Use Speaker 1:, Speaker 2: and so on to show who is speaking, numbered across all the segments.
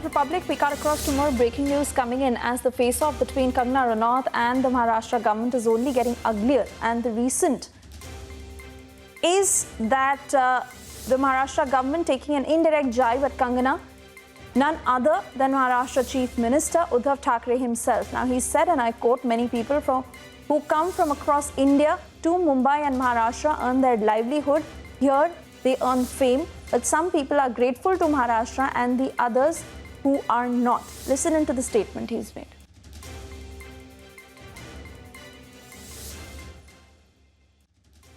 Speaker 1: Right, Republic, we cut across to more breaking news coming in as the face-off between Kangana Ranaut and the Maharashtra government is only getting uglier. And the recent is that the Maharashtra government taking an indirect jibe at Kangana, none other than Maharashtra Chief Minister Uddhav Thackeray himself. Now, he said, and I quote, many people who come from across India to Mumbai and Maharashtra earn their livelihood. Here, they earn fame. But some people are grateful to Maharashtra and the others who are not. Listen into the statement he's made.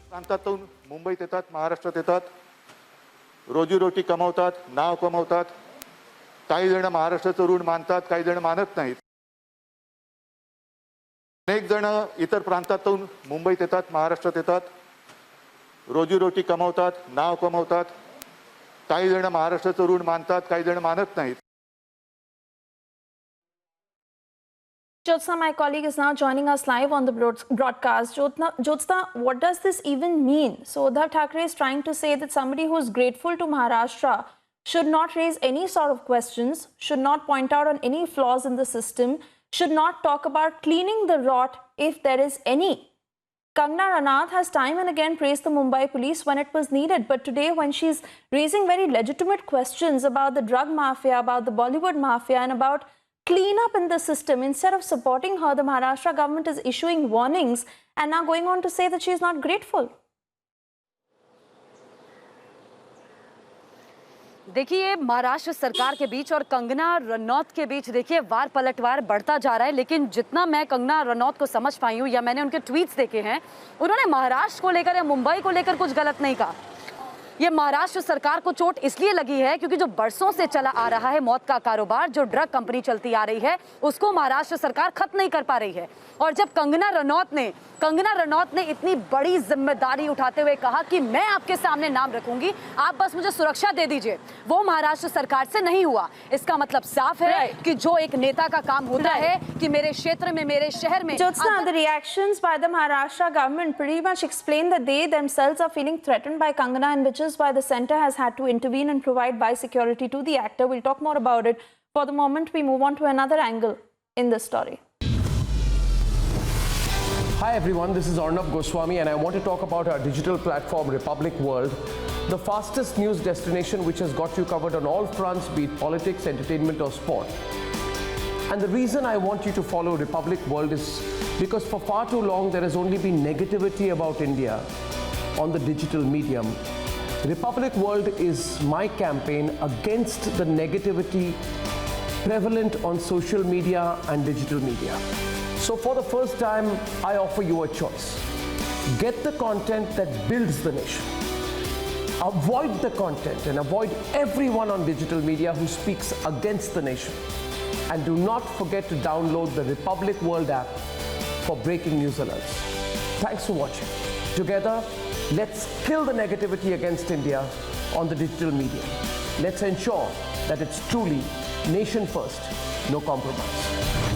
Speaker 2: प्रांतातून मुंबईत येतात, महाराष्ट्रात येतात, रोजीरोटी कमवतात, नाव कमवतात. काही जण महाराष्ट्राचं ऋण मानतात, काही जण मानत नाहीत. अनेक जण इतर प्रांतातून मुंबईत येतात, महाराष्ट्रात येतात, रोजीरोटी कमवतात, नाव कमवतात. काही जण महाराष्ट्राचं ऋण मानतात, काही जण मानत नाहीत.
Speaker 1: Jyotsna, my colleague, is now joining us live on the broadcast. Jyotsna, what does this even mean? So Uddhav Thackeray is trying to say that somebody who is grateful to Maharashtra should not raise any sort of questions, should not point out on any flaws in the system, should not talk about cleaning the rot if there is any. Kangana Ranaut has time and again praised the Mumbai police when it was needed. But today, when she's raising very legitimate questions about the drug mafia, about the Bollywood mafia, and about clean up in the system, instead of supporting her, the Maharashtra government is issuing warnings and now going on to say that she is not grateful.
Speaker 3: देखिए, महाराष्ट्र सरकार के बीच और कंगना रनौत के बीच देखिए वार पलटवार बढ़ता जा रहा है। लेकिन जितना मैं कंगना रनौत को समझ पाई हूँ या मैंने उनके ट्वीट्स देखे हैं, उन्होंने महाराष्ट्र को लेकर या मुंबई को लेकर कुछ गलत नहीं कहा। ये महाराष्ट्र सरकार को चोट इसलिए लगी है क्योंकि जो बरसों से चला आ रहा है मौत का कारोबार, जो ड्रग कंपनी चलती आ रही है, उसको महाराष्ट्र सरकार खत्म नहीं कर पा रही है। और जब कंगना रनौत ने इतनी बड़ी जिम्मेदारी उठाते हुए कहा कि मैं आपके सामने नाम रखूंगी, आप बस मुझे सुरक्षा दे दीजिए, वो महाराष्ट्र सरकार से नहीं हुआ। इसका मतलब साफ है कि जो एक नेता का काम होता है कि मेरे क्षेत्र में, मेरे शहर में।
Speaker 1: Jyotsna, the reactions by the Maharashtra government pretty much explain that they themselves are feeling threatened by Kangana, and which is why the centre has had to intervene and provide by-security to the actor. We'll talk more about it. For the moment, we move on to another angle in this story.
Speaker 4: Hi everyone, this is Arnab Goswami and I want to talk about our digital platform Republic World, the fastest news destination which has got you covered on all fronts, be it politics, entertainment or sport. And the reason I want you to follow Republic World is because for far too long there has only been negativity about India on the digital medium. Republic World is my campaign against the negativity prevalent on social media and digital media. So for the first time, I offer you a choice. Get the content that builds the nation. Avoid the content and avoid everyone on digital media who speaks against the nation. And do not forget to download the Republic World app for breaking news alerts. Thanks for watching. Together, let's kill the negativity against India on the digital media. Let's ensure that it's truly nation first, no compromise.